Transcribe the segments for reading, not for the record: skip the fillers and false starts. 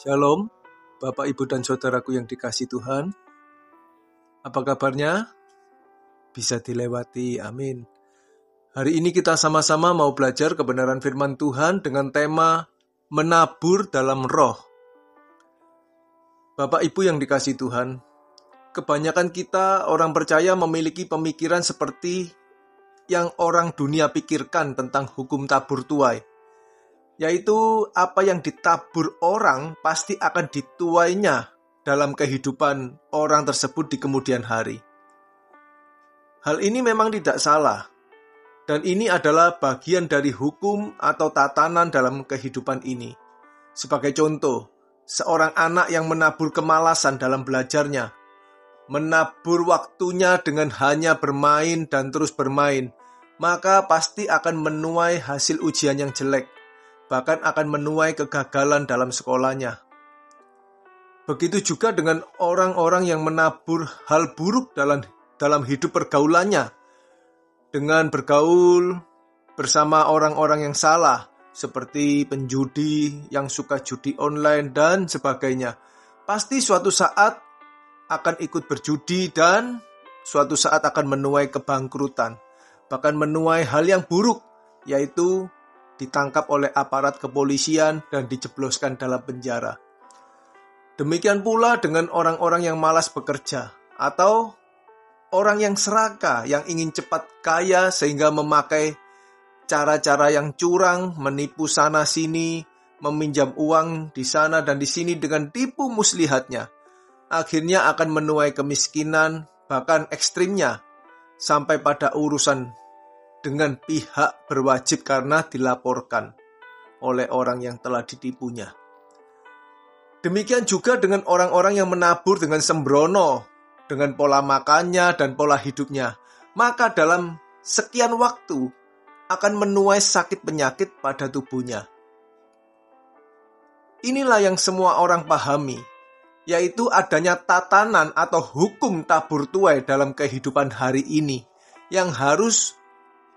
Shalom, Bapak, Ibu, dan Saudaraku yang dikasihi Tuhan. Apa kabarnya? Bisa dilewati, amin. Hari ini kita sama-sama mau belajar kebenaran firman Tuhan dengan tema menabur dalam roh. Bapak, Ibu yang dikasihi Tuhan, kebanyakan kita orang percaya memiliki pemikiran seperti yang orang dunia pikirkan tentang hukum tabur tuai. Yaitu apa yang ditabur orang pasti akan dituainya dalam kehidupan orang tersebut di kemudian hari. Hal ini memang tidak salah, dan ini adalah bagian dari hukum atau tatanan dalam kehidupan ini. Sebagai contoh, seorang anak yang menabur kemalasan dalam belajarnya, menabur waktunya dengan hanya bermain dan terus bermain, maka pasti akan menuai hasil ujian yang jelek. Bahkan akan menuai kegagalan dalam sekolahnya. Begitu juga dengan orang-orang yang menabur hal buruk dalam hidup pergaulannya, dengan bergaul bersama orang-orang yang salah, seperti penjudi yang suka judi online dan sebagainya. Pasti suatu saat akan ikut berjudi dan suatu saat akan menuai kebangkrutan, bahkan menuai hal yang buruk, yaitu ditangkap oleh aparat kepolisian dan dijebloskan dalam penjara. Demikian pula dengan orang-orang yang malas bekerja atau orang yang serakah yang ingin cepat kaya sehingga memakai cara-cara yang curang, menipu sana sini, meminjam uang di sana dan di sini dengan tipu muslihatnya. Akhirnya akan menuai kemiskinan, bahkan ekstrimnya sampai pada urusan dengan pihak berwajib karena dilaporkan oleh orang yang telah ditipunya. Demikian juga dengan orang-orang yang menabur dengan sembrono, dengan pola makannya dan pola hidupnya. Maka dalam sekian waktu akan menuai sakit penyakit pada tubuhnya. Inilah yang semua orang pahami, yaitu adanya tatanan atau hukum tabur tuai dalam kehidupan hari ini yang harus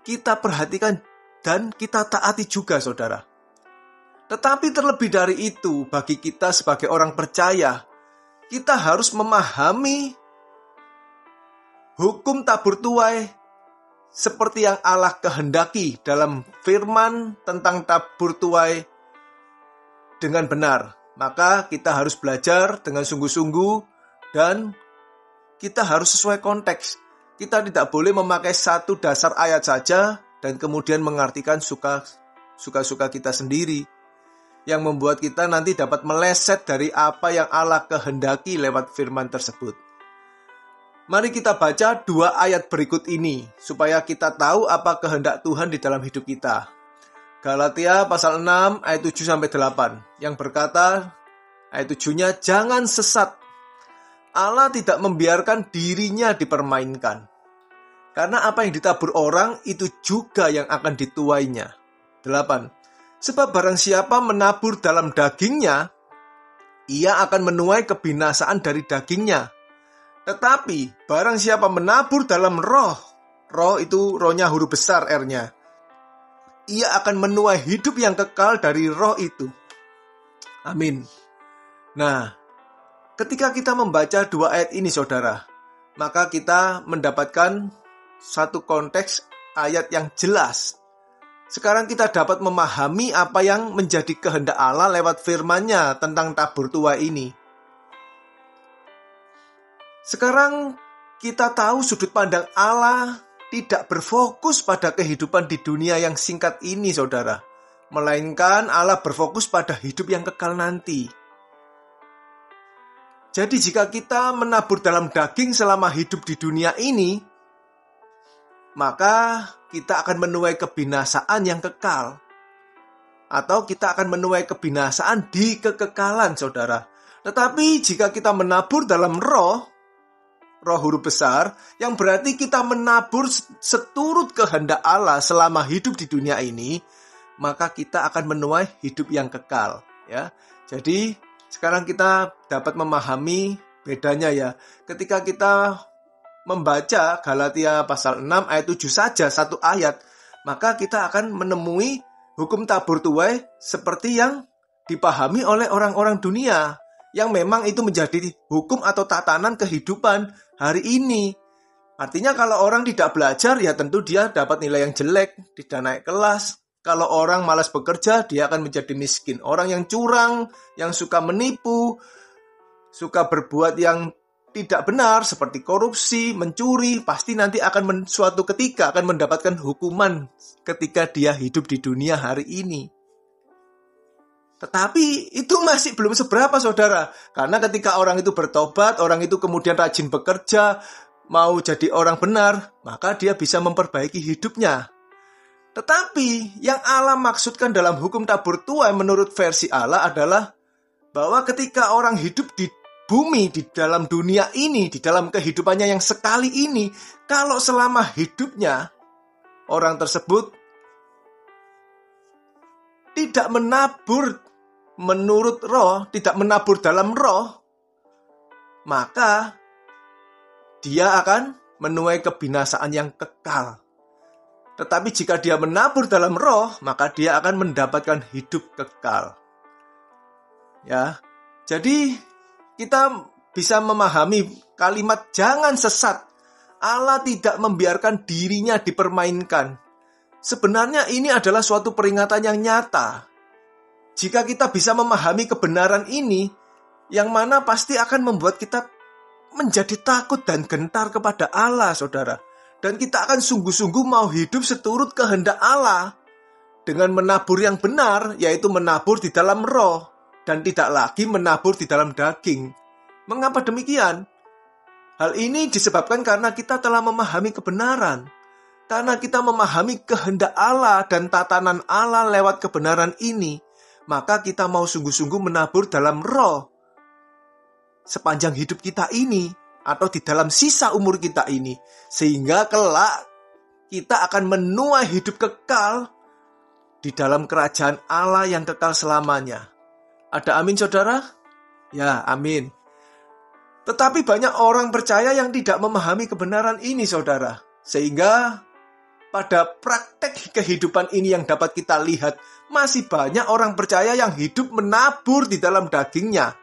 kita perhatikan dan kita taati juga, saudara. Tetapi terlebih dari itu, bagi kita sebagai orang percaya, kita harus memahami hukum tabur tuai seperti yang Allah kehendaki dalam firman tentang tabur tuai dengan benar. Maka kita harus belajar dengan sungguh-sungguh dan kita harus sesuai konteks. Kita tidak boleh memakai satu dasar ayat saja dan kemudian mengartikan suka-suka kita sendiri, yang membuat kita nanti dapat meleset dari apa yang Allah kehendaki lewat firman tersebut. Mari kita baca 2 ayat berikut ini supaya kita tahu apa kehendak Tuhan di dalam hidup kita. Galatia pasal 6 ayat 7-8 yang berkata, ayat 7-nya, jangan sesat. Allah tidak membiarkan dirinya dipermainkan. Karena apa yang ditabur orang itu juga yang akan dituainya. 8. Sebab barang siapa menabur dalam dagingnya, ia akan menuai kebinasaan dari dagingnya. Tetapi barang siapa menabur dalam roh, roh itu rohnya huruf besar R-nya, ia akan menuai hidup yang kekal dari roh itu. Amin. Nah, ketika kita membaca 2 ayat ini, saudara, maka kita mendapatkan satu konteks ayat yang jelas. Sekarang kita dapat memahami apa yang menjadi kehendak Allah lewat firman-Nya tentang tabur tuai ini. Sekarang kita tahu sudut pandang Allah tidak berfokus pada kehidupan di dunia yang singkat ini, saudara. Melainkan Allah berfokus pada hidup yang kekal nanti. Jadi jika kita menabur dalam daging selama hidup di dunia ini, maka kita akan menuai kebinasaan yang kekal. Atau kita akan menuai kebinasaan di kekekalan, saudara. Tetapi jika kita menabur dalam roh huruf besar, yang berarti kita menabur seturut kehendak Allah selama hidup di dunia ini, maka kita akan menuai hidup yang kekal. Ya, jadi sekarang kita dapat memahami bedanya ya. Ketika kita membaca Galatia pasal 6 ayat 7 saja, satu ayat, maka kita akan menemui hukum tabur tuai seperti yang dipahami oleh orang-orang dunia, yang memang itu menjadi hukum atau tatanan kehidupan hari ini. Artinya kalau orang tidak belajar, ya tentu dia dapat nilai yang jelek, tidak naik kelas. Kalau orang malas bekerja, dia akan menjadi miskin. Orang yang curang, yang suka menipu, suka berbuat yang tidak benar seperti korupsi, mencuri, pasti nanti akan suatu ketika akan mendapatkan hukuman ketika dia hidup di dunia hari ini. Tetapi itu masih belum seberapa, saudara. Karena ketika orang itu bertobat, orang itu kemudian rajin bekerja, mau jadi orang benar, maka dia bisa memperbaiki hidupnya. Tetapi yang Allah maksudkan dalam hukum tabur tuai menurut versi Allah adalah bahwa ketika orang hidup di bumi, di dalam dunia ini, di dalam kehidupannya yang sekali ini, kalau selama hidupnya orang tersebut tidak menabur menurut roh, tidak menabur dalam roh, maka dia akan menuai kebinasaan yang kekal. Tetapi jika dia menabur dalam roh, maka dia akan mendapatkan hidup kekal. Ya, jadi kita bisa memahami kalimat jangan sesat. Allah tidak membiarkan dirinya dipermainkan. Sebenarnya ini adalah suatu peringatan yang nyata. Jika kita bisa memahami kebenaran ini, yang mana pasti akan membuat kita menjadi takut dan gentar kepada Allah, saudara. Dan kita akan sungguh-sungguh mau hidup seturut kehendak Allah dengan menabur yang benar, yaitu menabur di dalam roh dan tidak lagi menabur di dalam daging. Mengapa demikian? Hal ini disebabkan karena kita telah memahami kebenaran. Karena kita memahami kehendak Allah dan tatanan Allah lewat kebenaran ini, maka kita mau sungguh-sungguh menabur dalam roh sepanjang hidup kita ini, atau di dalam sisa umur kita ini, sehingga kelak kita akan menuai hidup kekal di dalam kerajaan Allah yang kekal selamanya. Ada amin, saudara? Ya, amin. Tetapi banyak orang percaya yang tidak memahami kebenaran ini, saudara. Sehingga pada praktek kehidupan ini yang dapat kita lihat, masih banyak orang percaya yang hidup menabur di dalam dagingnya.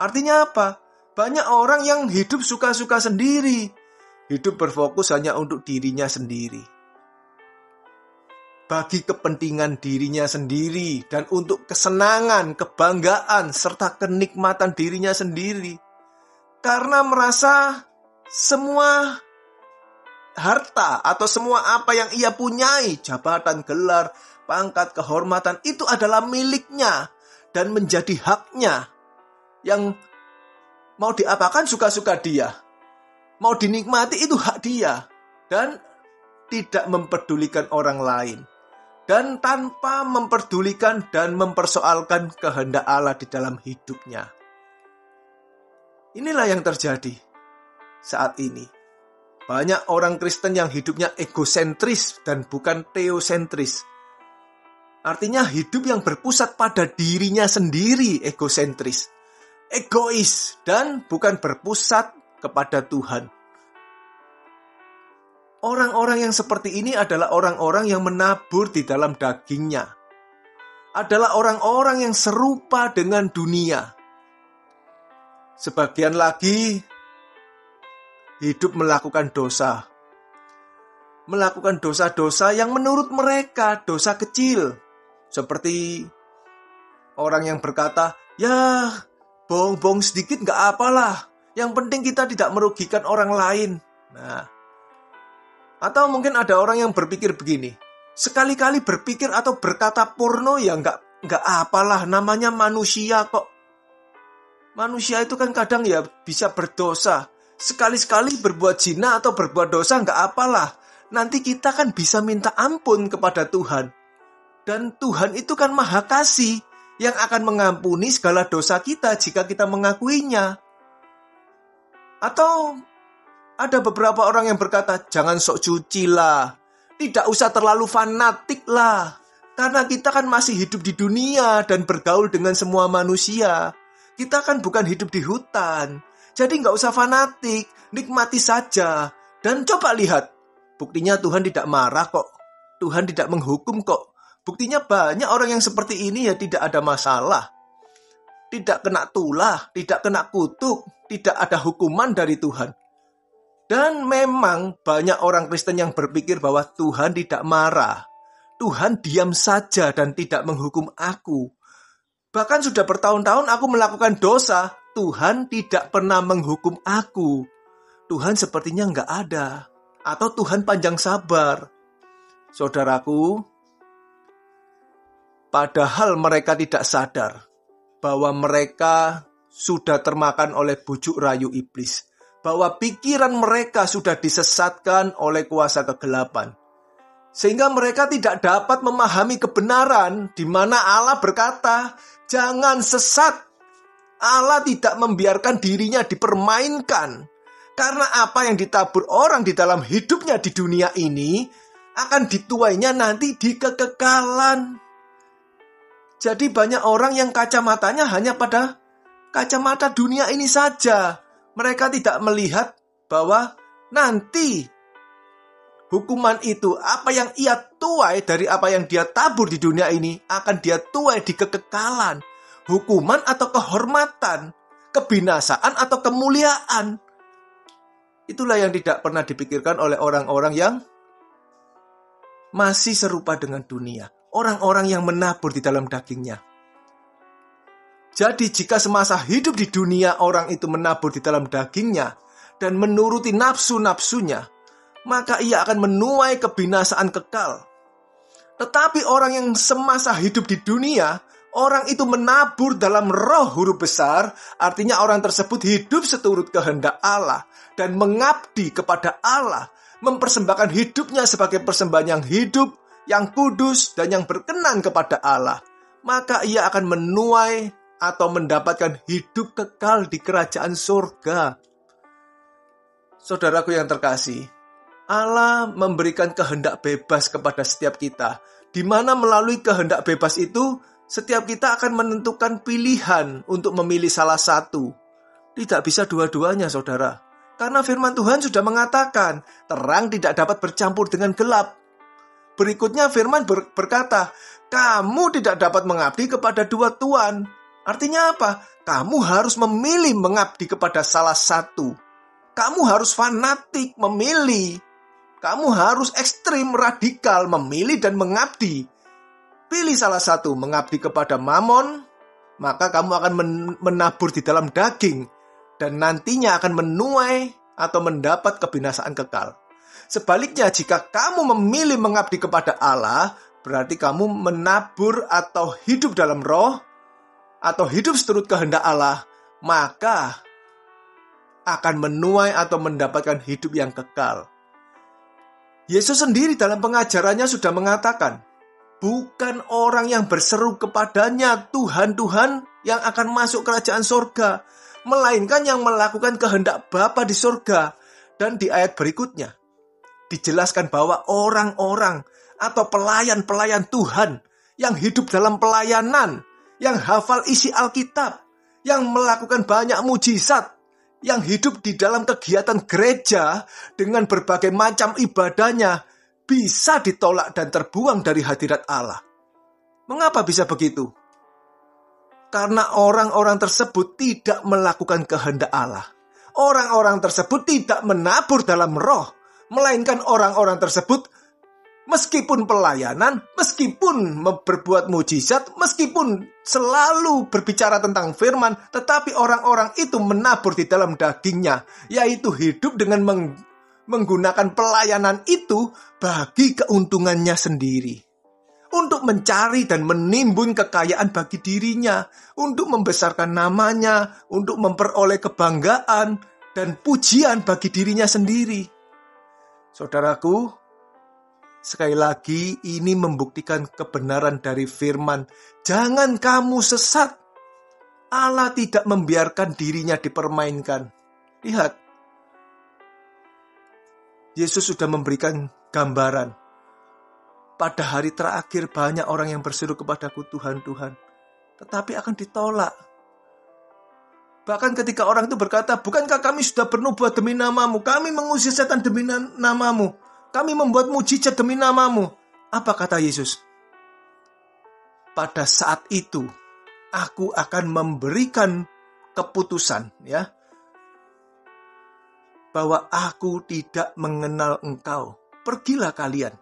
Artinya apa? Banyak orang yang hidup suka-suka sendiri. Hidup berfokus hanya untuk dirinya sendiri. Bagi kepentingan dirinya sendiri dan untuk kesenangan, kebanggaan, serta kenikmatan dirinya sendiri. Karena merasa semua harta atau semua apa yang ia punyai, jabatan, gelar, pangkat, kehormatan, itu adalah miliknya dan menjadi haknya. Yang mau diapakan suka-suka dia. Mau dinikmati itu hak dia. Dan tidak memperdulikan orang lain. Dan tanpa memperdulikan dan mempersoalkan kehendak Allah di dalam hidupnya. Inilah yang terjadi saat ini. Banyak orang Kristen yang hidupnya egosentris dan bukan teosentris. Artinya hidup yang berpusat pada dirinya sendiri, egosentris. Egois dan bukan berpusat kepada Tuhan. Orang-orang yang seperti ini adalah orang-orang yang menabur di dalam dagingnya. Adalah orang-orang yang serupa dengan dunia. Sebagian lagi hidup melakukan dosa. Melakukan dosa-dosa yang menurut mereka dosa kecil. Seperti orang yang berkata, ya bohong-bohong sedikit gak apalah. Yang penting kita tidak merugikan orang lain. Nah, atau mungkin ada orang yang berpikir begini. Sekali-kali berpikir atau berkata porno ya gak apalah. Namanya manusia kok. Manusia itu kan kadang ya bisa berdosa. Sekali-sekali berbuat zina atau berbuat dosa gak apalah. Nanti kita kan bisa minta ampun kepada Tuhan. Dan Tuhan itu kan maha kasih, yang akan mengampuni segala dosa kita jika kita mengakuinya. Atau ada beberapa orang yang berkata, jangan sok cuci lah. Tidak usah terlalu fanatik lah. Karena kita kan masih hidup di dunia dan bergaul dengan semua manusia. Kita kan bukan hidup di hutan. Jadi gak usah fanatik, nikmati saja. Dan coba lihat, buktinya Tuhan tidak marah kok. Tuhan tidak menghukum kok. Buktinya banyak orang yang seperti ini ya tidak ada masalah. Tidak kena tulah, tidak kena kutuk, tidak ada hukuman dari Tuhan. Dan memang banyak orang Kristen yang berpikir bahwa Tuhan tidak marah. Tuhan diam saja dan tidak menghukum aku. Bahkan sudah bertahun-tahun aku melakukan dosa, Tuhan tidak pernah menghukum aku. Tuhan sepertinya nggak ada. Atau Tuhan panjang sabar. Saudaraku, padahal mereka tidak sadar bahwa mereka sudah termakan oleh bujuk rayu iblis. Bahwa pikiran mereka sudah disesatkan oleh kuasa kegelapan. Sehingga mereka tidak dapat memahami kebenaran di mana Allah berkata, jangan sesat. Allah tidak membiarkan dirinya dipermainkan. Karena apa yang ditabur orang di dalam hidupnya di dunia ini akan dituainya nanti di kekekalan. Jadi banyak orang yang kacamatanya hanya pada kacamata dunia ini saja. Mereka tidak melihat bahwa nanti hukuman itu, apa yang ia tuai dari apa yang dia tabur di dunia ini, akan dia tuai di kekekalan. Hukuman atau kehormatan, kebinasaan atau kemuliaan. Itulah yang tidak pernah dipikirkan oleh orang-orang yang masih serupa dengan dunia. Orang-orang yang menabur di dalam dagingnya. Jadi jika semasa hidup di dunia orang itu menabur di dalam dagingnya dan menuruti nafsu-nafsunya, maka ia akan menuai kebinasaan kekal. Tetapi orang yang semasa hidup di dunia, orang itu menabur dalam roh huruf besar, artinya orang tersebut hidup seturut kehendak Allah dan mengabdi kepada Allah, mempersembahkan hidupnya sebagai persembahan yang hidup, yang kudus, dan yang berkenan kepada Allah. Maka ia akan menuai atau mendapatkan hidup kekal di kerajaan surga. Saudaraku yang terkasih, Allah memberikan kehendak bebas kepada setiap kita, di mana melalui kehendak bebas itu, setiap kita akan menentukan pilihan untuk memilih salah satu. Tidak bisa dua-duanya, saudara. Karena firman Tuhan sudah mengatakan, terang tidak dapat bercampur dengan gelap. Berikutnya firman berkata, kamu tidak dapat mengabdi kepada dua tuan. Artinya apa? Kamu harus memilih mengabdi kepada salah satu. Kamu harus fanatik memilih. Kamu harus ekstrim radikal memilih dan mengabdi. Pilih salah satu, mengabdi kepada Mamon, maka kamu akan menabur di dalam daging. Dan nantinya akan menuai atau mendapat kebinasaan kekal. Sebaliknya, jika kamu memilih mengabdi kepada Allah, berarti kamu menabur atau hidup dalam roh, atau hidup seturut kehendak Allah, maka akan menuai atau mendapatkan hidup yang kekal. Yesus sendiri dalam pengajarannya sudah mengatakan, bukan orang yang berseru kepadanya, Tuhan, Tuhan, yang akan masuk kerajaan surga, melainkan yang melakukan kehendak Bapa di surga. Dan di ayat berikutnya, dijelaskan bahwa orang-orang atau pelayan-pelayan Tuhan yang hidup dalam pelayanan, yang hafal isi Alkitab, yang melakukan banyak mujizat, yang hidup di dalam kegiatan gereja dengan berbagai macam ibadahnya, bisa ditolak dan terbuang dari hadirat Allah. Mengapa bisa begitu? Karena orang-orang tersebut tidak melakukan kehendak Allah. Orang-orang tersebut tidak menabur dalam roh, melainkan orang-orang tersebut meskipun pelayanan, meskipun berbuat mujizat, meskipun selalu berbicara tentang firman, tetapi orang-orang itu menabur di dalam dagingnya, yaitu hidup dengan menggunakan pelayanan itu bagi keuntungannya sendiri. Untuk mencari dan menimbun kekayaan bagi dirinya, untuk membesarkan namanya, untuk memperoleh kebanggaan dan pujian bagi dirinya sendiri. Saudaraku, sekali lagi ini membuktikan kebenaran dari firman. Jangan kamu sesat. Allah tidak membiarkan dirinya dipermainkan. Lihat, Yesus sudah memberikan gambaran. Pada hari terakhir banyak orang yang berseru kepadaku, Tuhan, Tuhan. Tetapi akan ditolak. Bahkan ketika orang itu berkata, bukankah kami sudah bernubuat demi namamu? Kami mengusir setan demi namamu. Kami membuat mujizat demi namamu. Apa kata Yesus? pada saat itu aku akan memberikan keputusan, ya, bahwa aku tidak mengenal engkau. Pergilah kalian,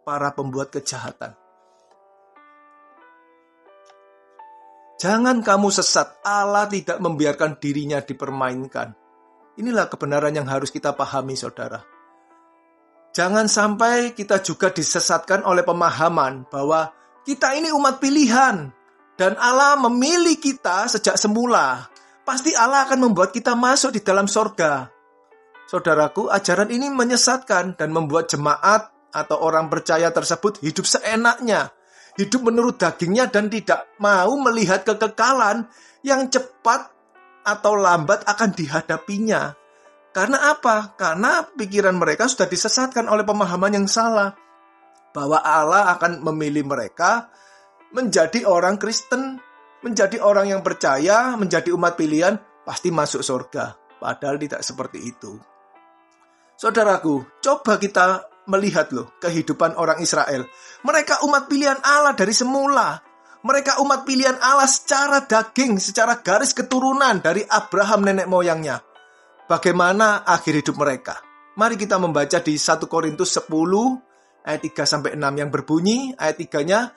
para pembuat kejahatan. Jangan kamu sesat. Allah tidak membiarkan dirinya dipermainkan. Inilah kebenaran yang harus kita pahami, saudara. Jangan sampai kita juga disesatkan oleh pemahaman bahwa kita ini umat pilihan dan Allah memilih kita sejak semula. Pasti Allah akan membuat kita masuk di dalam sorga. Saudaraku, ajaran ini menyesatkan dan membuat jemaat atau orang percaya tersebut hidup seenaknya, hidup menurut dagingnya dan tidak mau melihat kekekalan yang cepat atau lambat akan dihadapinya. Karena apa? Karena pikiran mereka sudah disesatkan oleh pemahaman yang salah, bahwa Allah akan memilih mereka menjadi orang Kristen, menjadi orang yang percaya, menjadi umat pilihan, pasti masuk surga. Padahal tidak seperti itu. Saudaraku, coba kita melihat kehidupan orang Israel. Mereka umat pilihan Allah dari semula. Mereka umat pilihan Allah secara daging, secara garis keturunan dari Abraham nenek moyangnya. Bagaimana akhir hidup mereka? Mari kita membaca di 1 Korintus 10 ayat 3-6 yang berbunyi, ayat 3-nya,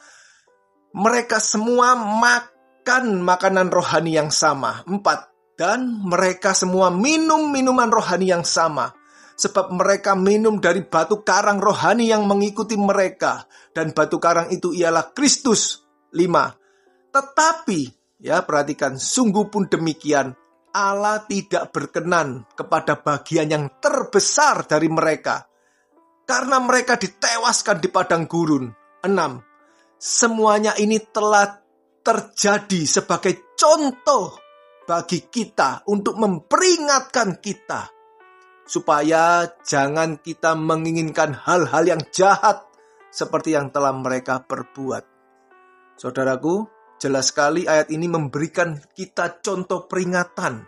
mereka semua makan makanan rohani yang sama. 4. Dan mereka semua minum minuman rohani yang sama. Sebab mereka minum dari batu karang rohani yang mengikuti mereka. Dan batu karang itu ialah Kristus. 5. Tetapi, ya perhatikan, sungguh pun demikian, Allah tidak berkenan kepada bagian yang terbesar dari mereka, karena mereka ditewaskan di padang gurun. 6. Semuanya ini telah terjadi sebagai contoh bagi kita untuk memperingatkan kita, supaya jangan kita menginginkan hal-hal yang jahat seperti yang telah mereka perbuat. Saudaraku, jelas sekali ayat ini memberikan kita contoh peringatan,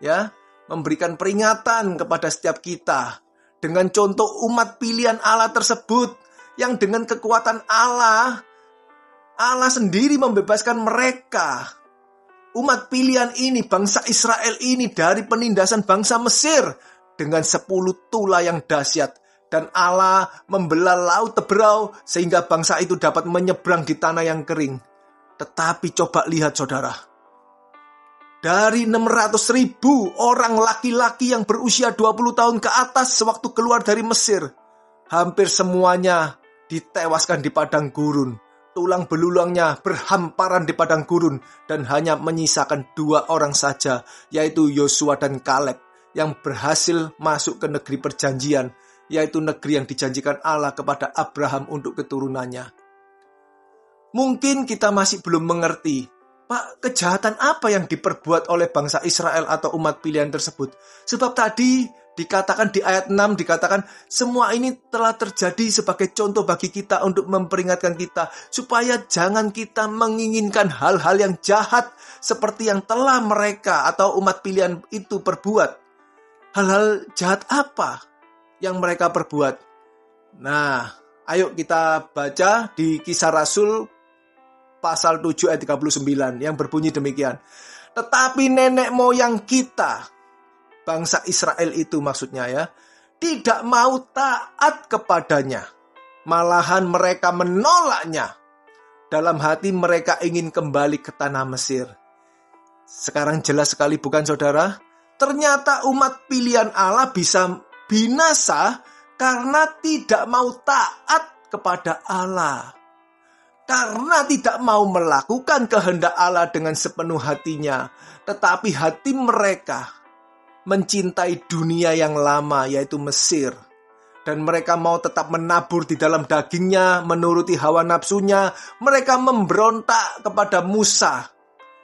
ya, memberikan peringatan kepada setiap kita dengan contoh umat pilihan Allah tersebut yang dengan kekuatan Allah sendiri membebaskan mereka. Umat pilihan ini, bangsa Israel ini dari penindasan bangsa Mesir dengan 10 tula yang dahsyat. Dan Allah membelah laut Teberau sehingga bangsa itu dapat menyeberang di tanah yang kering. Tetapi coba lihat saudara, dari 600.000 orang laki-laki yang berusia 20 tahun ke atas sewaktu keluar dari Mesir, hampir semuanya ditewaskan di padang gurun. Tulang belulangnya berhamparan di padang gurun dan hanya menyisakan 2 orang saja, yaitu Yosua dan Kaleb, yang berhasil masuk ke negeri perjanjian, yaitu negeri yang dijanjikan Allah kepada Abraham untuk keturunannya. Mungkin kita masih belum mengerti, Pak, kejahatan apa yang diperbuat oleh bangsa Israel atau umat pilihan tersebut? Sebab tadi dikatakan di ayat 6, dikatakan semua ini telah terjadi sebagai contoh bagi kita untuk memperingatkan kita, supaya jangan kita menginginkan hal-hal yang jahat seperti yang telah mereka atau umat pilihan itu perbuat. Hal-hal jahat apa yang mereka perbuat? Nah, ayo kita baca di Kisah Rasul pasal 7 ayat 39 yang berbunyi demikian. Tetapi nenek moyang kita, bangsa Israel itu maksudnya ya, tidak mau taat kepadanya. Malahan mereka menolaknya. Dalam hati mereka ingin kembali ke tanah Mesir. Sekarang jelas sekali bukan saudara? Ternyata umat pilihan Allah bisa binasa karena tidak mau taat kepada Allah. Karena tidak mau melakukan kehendak Allah dengan sepenuh hatinya. Tetapi hati mereka mencintai dunia yang lama, yaitu Mesir. Dan mereka mau tetap menabur di dalam dagingnya, menuruti hawa nafsunya. Mereka memberontak kepada Musa,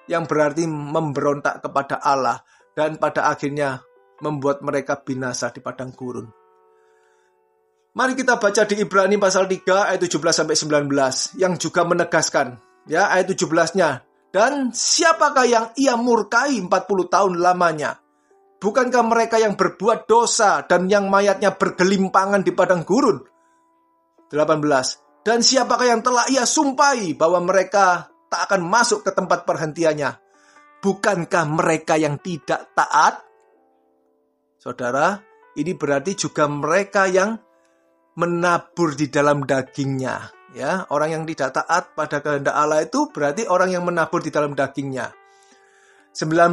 yang berarti memberontak kepada Allah. Dan pada akhirnya membuat mereka binasa di padang gurun. Mari kita baca di Ibrani pasal 3 ayat 17-19 yang juga menegaskan, ya, ayat 17-nya. Dan siapakah yang ia murkai 40 tahun lamanya? Bukankah mereka yang berbuat dosa dan yang mayatnya bergelimpangan di padang gurun? 18. Dan siapakah yang telah ia sumpahi bahwa mereka tak akan masuk ke tempat perhentiannya? Bukankah mereka yang tidak taat? Saudara, ini berarti juga mereka yang menabur di dalam dagingnya. Ya, orang yang tidak taat pada kehendak Allah itu berarti orang yang menabur di dalam dagingnya. 19.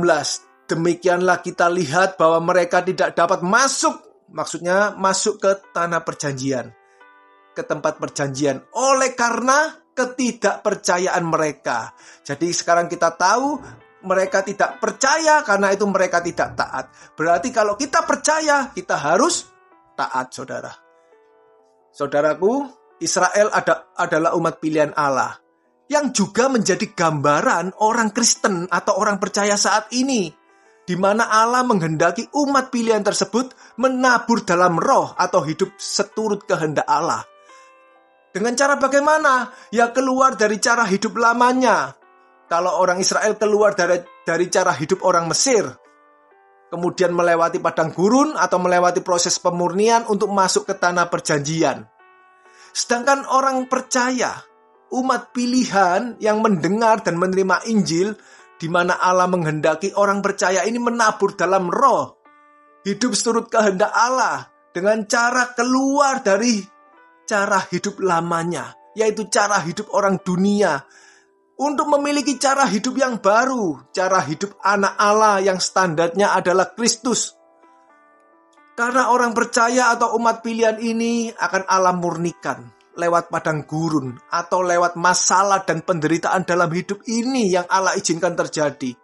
Demikianlah kita lihat bahwa mereka tidak dapat masuk. Maksudnya masuk ke tanah perjanjian, ke tempat perjanjian, oleh karena ketidakpercayaan mereka. Jadi sekarang kita tahu mereka tidak percaya karena itu mereka tidak taat. Berarti kalau kita percaya, kita harus taat, saudara. Saudaraku, Israel adalah umat pilihan Allah yang juga menjadi gambaran orang Kristen atau orang percaya saat ini, di mana Allah menghendaki umat pilihan tersebut menabur dalam roh atau hidup seturut kehendak Allah. Dengan cara bagaimana? Ya keluar dari cara hidup lamanya. Kalau orang Israel keluar dari cara hidup orang Mesir, kemudian melewati padang gurun atau melewati proses pemurnian untuk masuk ke tanah perjanjian. Sedangkan orang percaya, umat pilihan yang mendengar dan menerima Injil, di mana Allah menghendaki orang percaya ini menabur dalam roh, hidup seturut kehendak Allah dengan cara keluar dari cara hidup lamanya, yaitu cara hidup orang dunia, untuk memiliki cara hidup yang baru, cara hidup anak Allah yang standarnya adalah Kristus. Karena orang percaya atau umat pilihan ini akan Allah murnikan lewat padang gurun atau lewat masalah dan penderitaan dalam hidup ini yang Allah izinkan terjadi,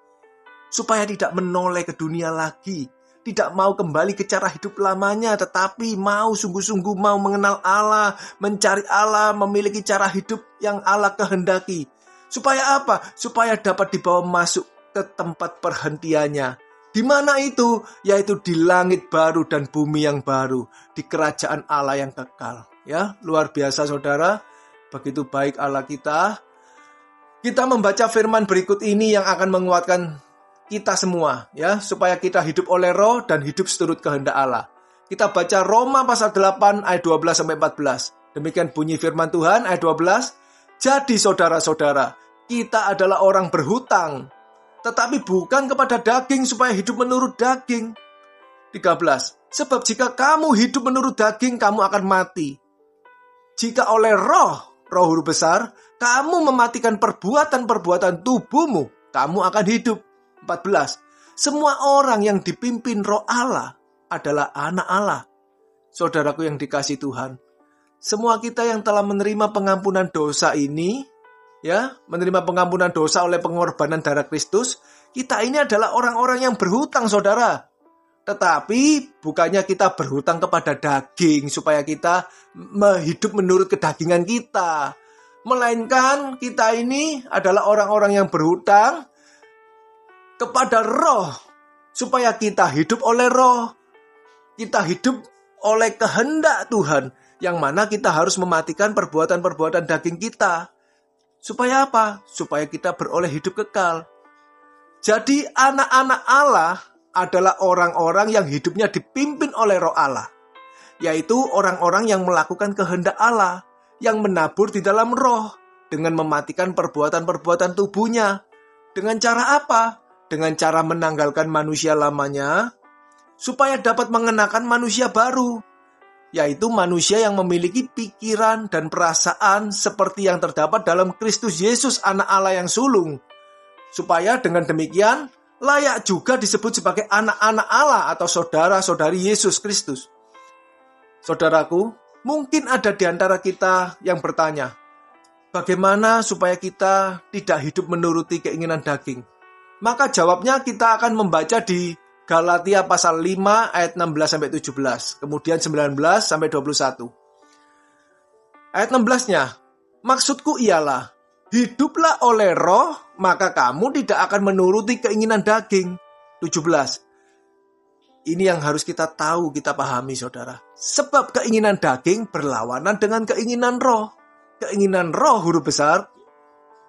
supaya tidak menoleh ke dunia lagi, tidak mau kembali ke cara hidup lamanya, tetapi mau sungguh-sungguh mau mengenal Allah, mencari Allah, memiliki cara hidup yang Allah kehendaki. Supaya apa? Supaya dapat dibawa masuk ke tempat perhentiannya. Di mana itu? Yaitu di langit baru dan bumi yang baru, di kerajaan Allah yang kekal. Ya, luar biasa saudara. Begitu baik Allah kita. Kita membaca firman berikut ini yang akan menguatkan kita semua, ya, supaya kita hidup oleh roh dan hidup seturut kehendak Allah. Kita baca Roma pasal 8 ayat 12 sampai 14. Demikian bunyi firman Tuhan ayat 12. Jadi saudara-saudara, kita adalah orang berhutang, tetapi bukan kepada daging supaya hidup menurut daging. 13. Sebab jika kamu hidup menurut daging, kamu akan mati. Jika oleh roh huruf besar, kamu mematikan perbuatan-perbuatan tubuhmu, kamu akan hidup. 14. Semua orang yang dipimpin roh Allah adalah anak Allah. Saudaraku yang dikasihi Tuhan, semua kita yang telah menerima pengampunan dosa ini, ya, menerima pengampunan dosa oleh pengorbanan darah Kristus, kita ini adalah orang-orang yang berhutang, saudara. Tetapi bukannya kita berhutang kepada daging supaya kita hidup menurut kedagingan kita, melainkan kita ini adalah orang-orang yang berhutang kepada roh, supaya kita hidup oleh roh, kita hidup oleh kehendak Tuhan, yang mana kita harus mematikan perbuatan-perbuatan daging kita. Supaya apa? Supaya kita beroleh hidup kekal. Jadi anak-anak Allah adalah orang-orang yang hidupnya dipimpin oleh roh Allah, yaitu orang-orang yang melakukan kehendak Allah, yang menabur di dalam roh, dengan mematikan perbuatan-perbuatan tubuhnya. Dengan cara apa? Dengan cara menanggalkan manusia lamanya, supaya dapat mengenakan manusia baru, yaitu manusia yang memiliki pikiran dan perasaan seperti yang terdapat dalam Kristus Yesus, anak Allah yang sulung, supaya dengan demikian layak juga disebut sebagai anak-anak Allah atau saudara-saudari Yesus Kristus. Saudaraku, mungkin ada di antara kita yang bertanya, bagaimana supaya kita tidak hidup menuruti keinginan daging? Maka jawabnya kita akan membaca di Galatia pasal 5 ayat 16-17. Kemudian 19-21. Ayat 16-nya, maksudku ialah, hiduplah oleh roh, maka kamu tidak akan menuruti keinginan daging. 17. Ini yang harus kita tahu, kita pahami saudara. Sebab keinginan daging berlawanan dengan keinginan roh. Keinginan roh huruf besar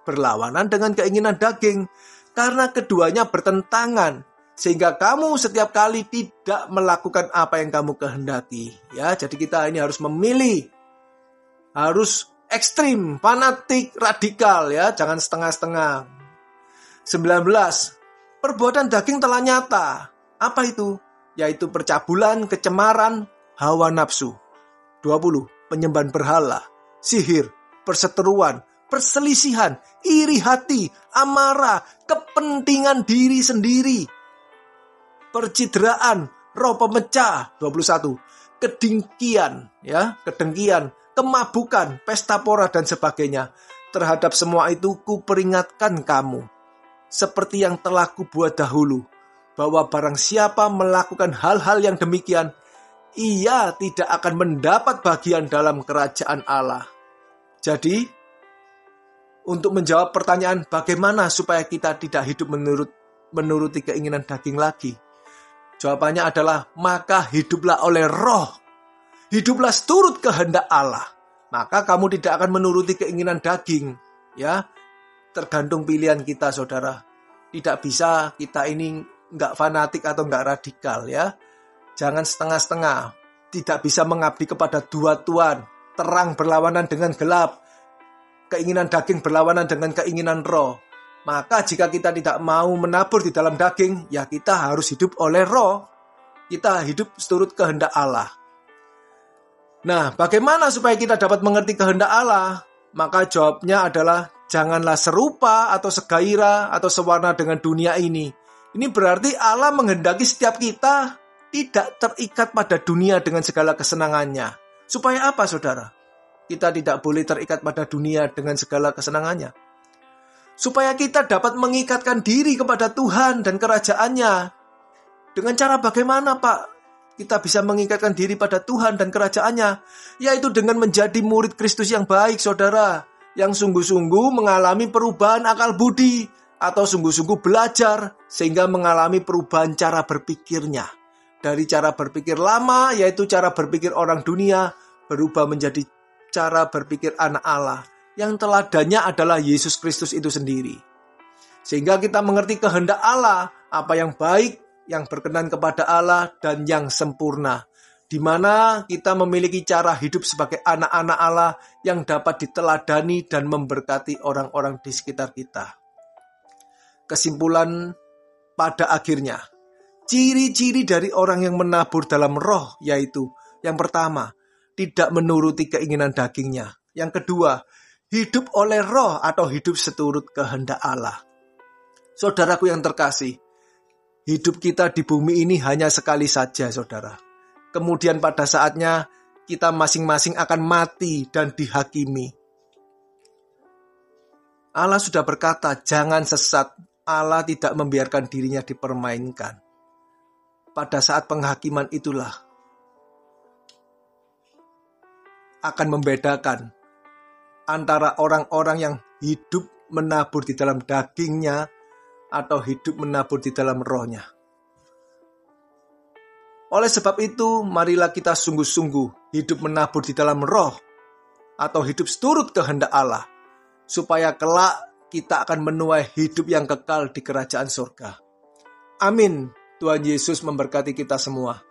berlawanan dengan keinginan daging. Karena keduanya bertentangan, sehingga kamu setiap kali tidak melakukan apa yang kamu kehendaki. Ya, jadi kita ini harus memilih, harus ekstrim, fanatik, radikal ya, jangan setengah-setengah. 19. Perbuatan daging telah nyata. Apa itu? Yaitu percabulan, kecemaran, hawa nafsu. 20. Penyembahan berhala, sihir, perseteruan, perselisihan, iri hati, amarah, kepentingan diri sendiri, percideraan, roh pemecah. 21. Kedengkian, kemabukan, pesta pora dan sebagainya. Terhadap semua itu kuperingatkan kamu, seperti yang telah kubuat dahulu, bahwa barang siapa melakukan hal-hal yang demikian, ia tidak akan mendapat bagian dalam kerajaan Allah. Jadi, untuk menjawab pertanyaan bagaimana supaya kita tidak hidup menuruti keinginan daging lagi, jawabannya adalah maka hiduplah oleh roh. Hiduplah seturut kehendak Allah. Maka kamu tidak akan menuruti keinginan daging. Ya, tergantung pilihan kita, saudara. Tidak bisa kita ini nggak fanatik atau nggak radikal ya. Jangan setengah-setengah. Tidak bisa mengabdi kepada dua tuan. Terang berlawanan dengan gelap. Keinginan daging berlawanan dengan keinginan roh. Maka jika kita tidak mau menabur di dalam daging, ya kita harus hidup oleh roh. Kita hidup seturut kehendak Allah. Nah, bagaimana supaya kita dapat mengerti kehendak Allah? Maka jawabnya adalah janganlah serupa atau segairah atau sewarna dengan dunia ini. Ini berarti Allah menghendaki setiap kita tidak terikat pada dunia dengan segala kesenangannya. Supaya apa, saudara? Kita tidak boleh terikat pada dunia dengan segala kesenangannya. Supaya kita dapat mengikatkan diri kepada Tuhan dan kerajaannya. Dengan cara bagaimana, Pak? Kita bisa mengikatkan diri pada Tuhan dan kerajaannya. Yaitu dengan menjadi murid Kristus yang baik, saudara. Yang sungguh-sungguh mengalami perubahan akal budi. Atau sungguh-sungguh belajar sehingga mengalami perubahan cara berpikirnya. Dari cara berpikir lama, yaitu cara berpikir orang dunia, berubah menjadi cara berpikir anak Allah. Yang teladannya adalah Yesus Kristus itu sendiri. Sehingga kita mengerti kehendak Allah, apa yang baik, yang berkenan kepada Allah, dan yang sempurna. Di mana kita memiliki cara hidup sebagai anak-anak Allah yang dapat diteladani dan memberkati orang-orang di sekitar kita. Kesimpulan pada akhirnya, ciri-ciri dari orang yang menabur dalam roh yaitu, yang pertama, tidak menuruti keinginan dagingnya. Yang kedua, hidup oleh roh atau hidup seturut kehendak Allah. Saudaraku yang terkasih, hidup kita di bumi ini hanya sekali saja, saudara. Kemudian pada saatnya kita masing-masing akan mati dan dihakimi. Allah sudah berkata, jangan sesat. Allah tidak membiarkan dirinya dipermainkan. Pada saat penghakiman itulah akan membedakan antara orang-orang yang hidup menabur di dalam dagingnya atau hidup menabur di dalam rohnya. Oleh sebab itu, marilah kita sungguh-sungguh hidup menabur di dalam roh atau hidup seturut kehendak Allah, supaya kelak kita akan menuai hidup yang kekal di kerajaan surga. Amin. Tuhan Yesus memberkati kita semua.